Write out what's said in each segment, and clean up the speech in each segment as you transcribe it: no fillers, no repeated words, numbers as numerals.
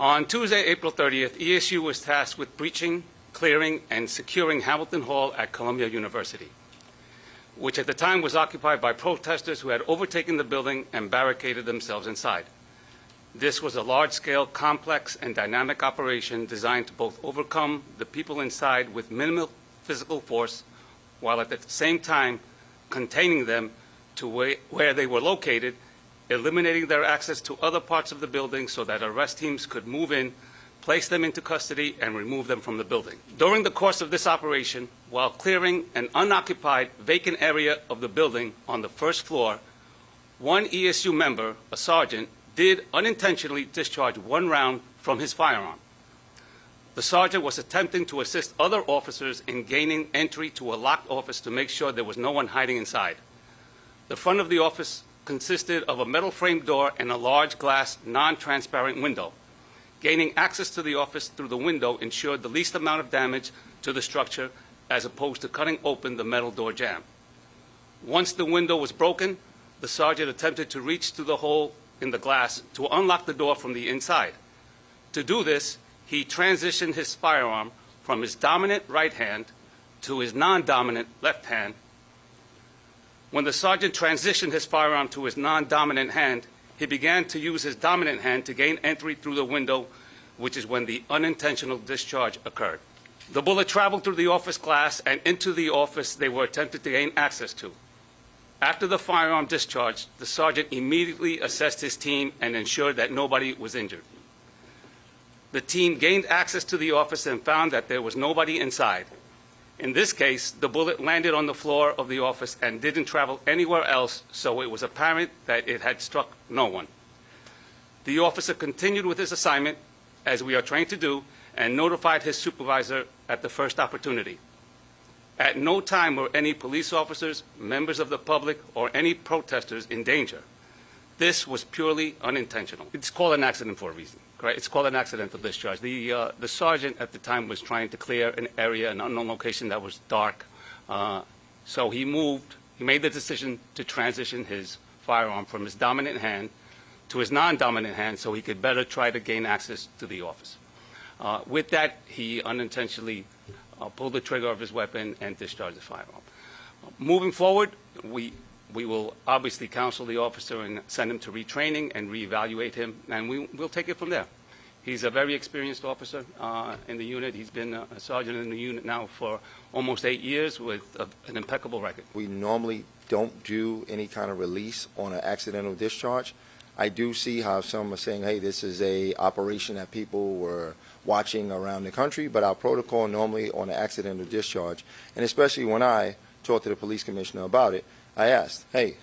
On Tuesday, April 30th, ESU was tasked with breaching, clearing, and securing Hamilton Hall at Columbia University, which at the time was occupied by protesters who had overtaken the building and barricaded themselves inside. This was a large-scale, complex, and dynamic operation designed to both overcome the people inside with minimal physical force, while at the same time containing them to where they were located, eliminating their access to other parts of the building so that arrest teams could move in, place them into custody, and remove them from the building. During the course of this operation, while clearing an unoccupied vacant area of the building on the first floor, one ESU member, a sergeant, did unintentionally discharge one round from his firearm. The sergeant was attempting to assist other officers in gaining entry to a locked office to make sure there was no one hiding inside. The front of the office consisted of a metal frame door and a large glass, non-transparent window. Gaining access to the office through the window ensured the least amount of damage to the structure as opposed to cutting open the metal door jamb. Once the window was broken, the sergeant attempted to reach through the hole in the glass to unlock the door from the inside. To do this, he transitioned his firearm from his dominant right hand to his non-dominant left hand. When the sergeant transitioned his firearm to his non-dominant hand, he began to use his dominant hand to gain entry through the window, which is when the unintentional discharge occurred. The bullet traveled through the office glass and into the office they were attempting to gain access to. After the firearm discharged, the sergeant immediately assessed his team and ensured that nobody was injured. The team gained access to the office and found that there was nobody inside. In this case, the bullet landed on the floor of the office and didn't travel anywhere else, so it was apparent that it had struck no one. The officer continued with his assignment, as we are trained to do, and notified his supervisor at the first opportunity. At no time were any police officers, members of the public, or any protesters in danger. This was purely unintentional. It's called an accident for a reason, right? It's called an accidental discharge. The sergeant at the time was trying to clear an area, an unknown location that was dark. So he made the decision to transition his firearm from his dominant hand to his non-dominant hand so he could better try to gain access to the office. With that, he unintentionally pulled the trigger of his weapon and discharged the firearm. Moving forward, we will obviously counsel the officer and send him to retraining and reevaluate him, and we'll take it from there. He's a very experienced officer in the unit. He's been a sergeant in the unit now for almost 8 years with an impeccable record. We normally don't do any kind of release on an accidental discharge. I do see how some are saying, hey, this is a operation that people were watching around the country, but our protocol normally on an accidental discharge, and especially when I talked to the police commissioner about it, I asked, hey,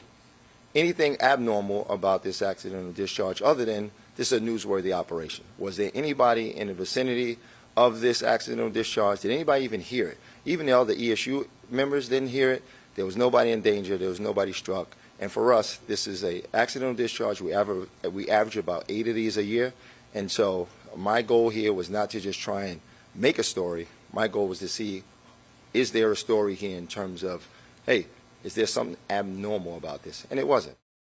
anything abnormal about this accidental discharge other than this is a newsworthy operation? Was there anybody in the vicinity of this accidental discharge? Did anybody even hear it? Even the other ESU members didn't hear it. There was nobody in danger. There was nobody struck. And for us, this is an accidental discharge. We average about 8 of these a year. And so my goal here was not to just try and make a story. My goal was to see, is there a story here in terms of, hey, is there something abnormal about this? And it wasn't.